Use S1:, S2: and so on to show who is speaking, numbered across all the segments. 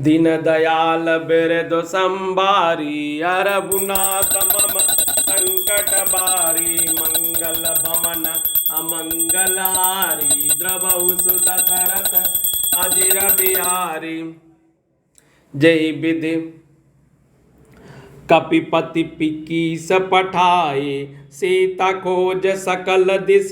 S1: दीन दयाल बिरदु संबारी अरघुनाथ मम संकट बारी मंगल भवन अमंगल हारी द्रवहु सुत सरत अजिर बिहारी। जय विधि कपिपति पिकीस पठाए सीता खोज सकल दिश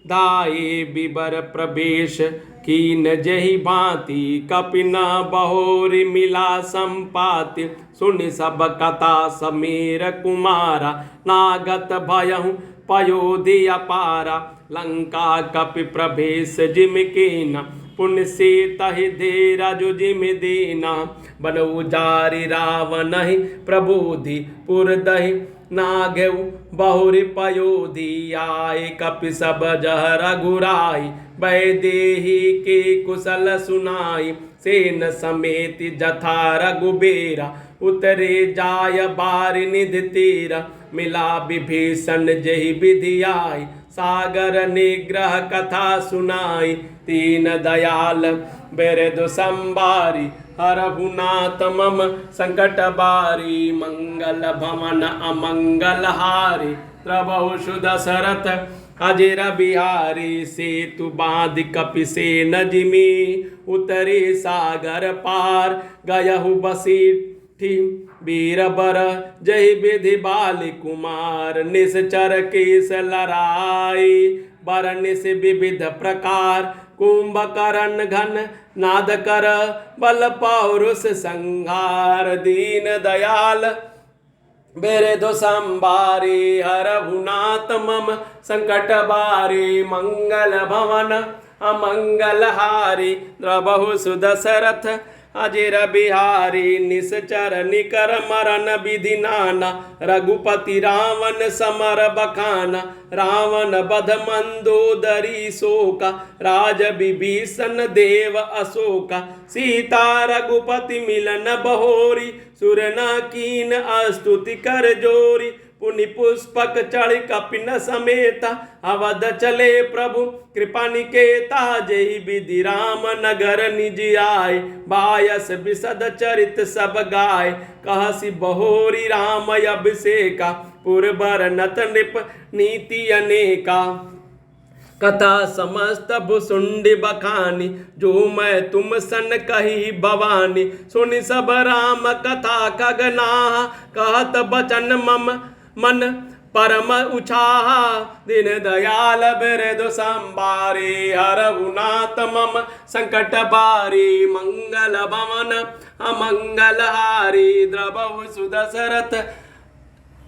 S1: दाए विबर प्रवेश कीन जहि भांति कपिन बहोरि मिला संपाति सुनि सब कथा समीर कुमारा नागत भयहु पयोधि अपारा लंका कपि प्रवेश जिम कीना पुण्य से तहि धीरज जिम दीना बनऊ जारी रावण ही प्रबोधि पुरदहि नागेउ बहुरि पयोधि आए कपि सब जह रघुराई वैदेही के कुशल सुनाई सेन समेत जथा रघुबेरा उतरे जाय बारि निधि तीरा मिला विभीषण जहि विधि आई सागर निग्रह कथा सुनाई तीन दयाल बिरदु संबारी हरहुनाथ मम संकट बारी मंगल भवन अमंगल हारी प्रभु सुध सरथ अजिर बिहारी सेतु बांध कपि सेन जिमी उतरे सागर पार गयहु बसीठी वीर बर जय विधि बाल कुमार निश्चर केस लराई बरनिस विविध प्रकार कुंभकर्ण घन नाद कर बल पौरुष संहार दीन दयाल बिरदु संबारी हरहुनाथ मम संकट बारी मंगल भवन अमंगल हारी द्रवहु सुध सरथ अजिर बिहारी निश्चर निकर मरण विधि नाना रघुपति रावण समर बखाना रावण बध मंदोदरी शोका राज विभीषण देव अशोका सीता रघुपति मिलन बहोरी सुर न कीन अस्तुति कर जोरी पुनि पुष्पक चढ़ कपिन समेता अवध चले प्रभु कृपा निकेता जय विधि राम नगर निज आय बायस विशद चरित सब गाय कहसी बहोरी राम अभिषेका पुरबर नत नृप नीति अनेका कथा समस्त भुसुंडी बखानी जो मैं तुम सन कही भवानी सुनि सब राम कथा खगना कहत बचन मम मन परम उछाहा दीन दयाल बिरदु संबारी हरहुनाथ मम संकट बारी मंगल भवन अमंगल हारी द्रवहु सुध सरथ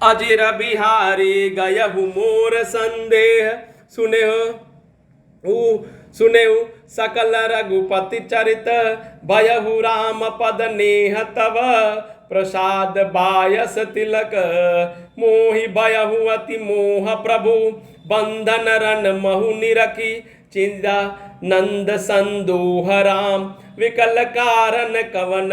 S1: अजिर बिहारी गयहु मोर संदेह सुनेहु सकल रघुपति चरित भयहु राम पद नेह तव प्रसाद बायस तिलक मोहि भयहु अति मोह प्रभु बंधन रन महु निरखी चिंता नंद संदोह राम विकल कारण कवन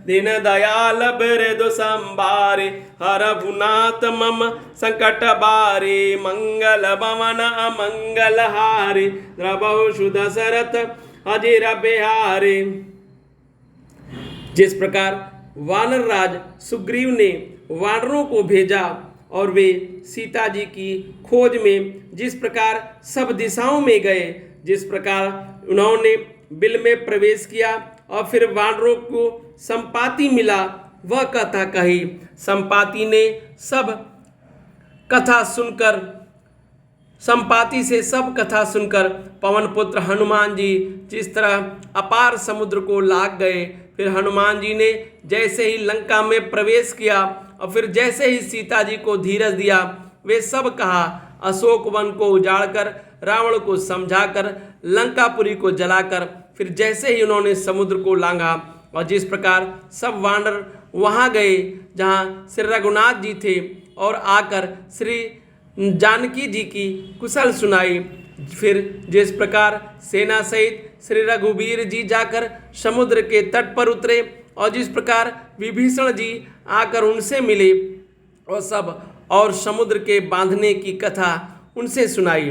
S1: दीन दयाल बिरदु संबारी हरहुनाथ मम संकट बारी मंगल भवन अमंगल हारी द्रवहु सुध सरथ अजिर बिहारी। जिस प्रकार वानर राज सुग्रीव ने वानरों को भेजा और वे सीता जी की खोज में जिस प्रकार सब दिशाओं में गए, जिस प्रकार उन्होंने बिल में प्रवेश किया और फिर वानरों को संपाति मिला, वह कथा कही। संपाति ने सब कथा सुनकर संपाति से सब कथा सुनकर पवन पुत्र हनुमान जी जिस तरह अपार समुद्र को लाग गए, फिर हनुमान जी ने जैसे ही लंका में प्रवेश किया और फिर जैसे ही सीता जी को धीरज दिया, वे सब कहा अशोक वन को उजाड़कर रावण को समझाकर लंकापुरी को जलाकर फिर जैसे ही उन्होंने समुद्र को लांघा और जिस प्रकार सब वानर वहाँ गए जहाँ श्री रघुनाथ जी थे और आकर श्री जानकी जी की कुशल सुनाई, फिर जिस प्रकार सेना सहित श्री रघुवीर जी जाकर समुद्र के तट पर उतरे और जिस प्रकार विभीषण जी आकर उनसे मिले और सब और समुद्र के बांधने की कथा उनसे सुनाई।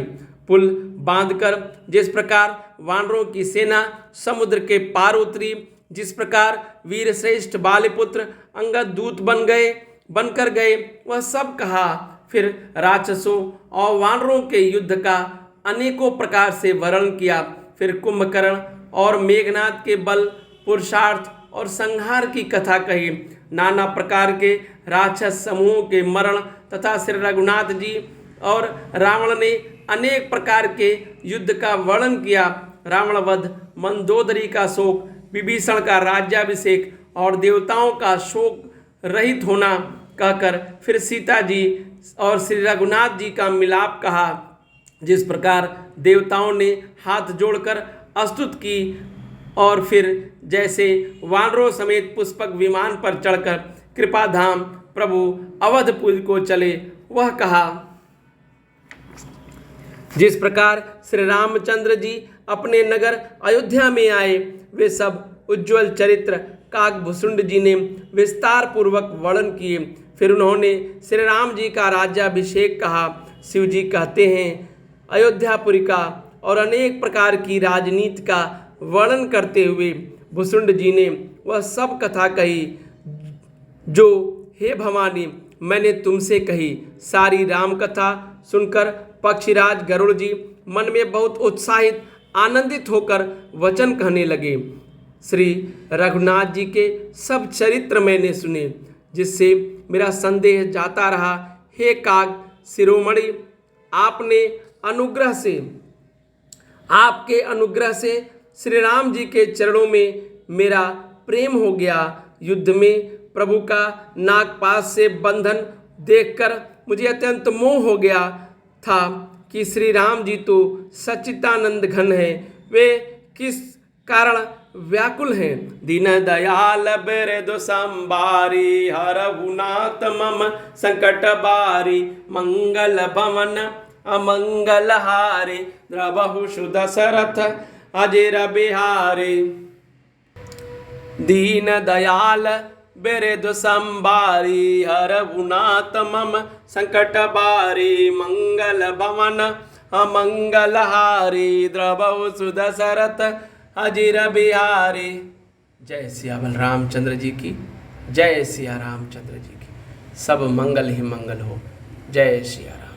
S1: पुल बांधकर जिस प्रकार वानरों की सेना समुद्र के पार उतरी जिस प्रकार वीर श्रेष्ठ बालिपुत्र अंगद दूत बनकर गए, वह सब कहा। फिर राक्षसों और वानरों के युद्ध का अनेकों प्रकार से वर्णन किया। फिर कुंभकर्ण और मेघनाद के बल, पुरुषार्थ और संहार की कथा कही। नाना प्रकार के राक्षस समूहों के मरण तथा श्री रघुनाथ जी और रावण ने अनेक प्रकार के युद्ध का वर्णन किया। रावण वध, मंदोदरी का शोक, विभीषण का राज्याभिषेक और देवताओं का शोक रहित होना कहकर फिर सीता जी और श्री रघुनाथ जी का मिलाप कहा। जिस प्रकार देवताओं ने हाथ जोड़कर स्तुति की और फिर जैसे वानरों समेत पुष्पक विमान पर चढ़कर कृपाधाम प्रभु अवधपुर को चले, वह कहा। जिस प्रकार श्री रामचंद्र जी अपने नगर अयोध्या में आए, वे सब उज्ज्वल चरित्र काकभूषुंड जी ने विस्तार पूर्वक वर्णन किए। फिर उन्होंने श्री राम जी का राज्याभिषेक कहा। शिव जी कहते हैं, अयोध्यापुरी का और अनेक प्रकार की राजनीति का वर्णन करते हुए भूषुंड जी ने वह सब कथा कही जो हे भवानी मैंने तुमसे कही। सारी राम कथा सुनकर पक्षीराज गरुड़ जी मन में बहुत उत्साहित आनंदित होकर वचन कहने लगे। श्री रघुनाथ जी के सब चरित्र मैंने सुने, जिससे मेरा संदेह जाता रहा। हे काग शिरोमणि, आपके अनुग्रह से श्री राम जी के चरणों में मेरा प्रेम हो गया। युद्ध में प्रभु का नागपाश से बंधन देखकर मुझे अत्यंत मोह हो गया था कि श्री राम जी तो सच्चिदानंद घन है, वे किस कारण व्याकुल हैं। दीन दयाल बिरदु संबारी, हरहुनाथ मम संकट बारी, मंगल भवन अमंगल हारे, द्रवहु सुदशरथ अजिर बिहारी। दीन दयाल बिरदु संबारी, हरहुनाथ मम संकट बारी, मंगल भवन अमंगल हारी, द्रवहु सुदशरथ अजिर बिहारी। जय सिया बलरामचंद्र जी की, जय सिया रामचंद्र जी की। सब मंगल ही मंगल हो। जय सिया राम।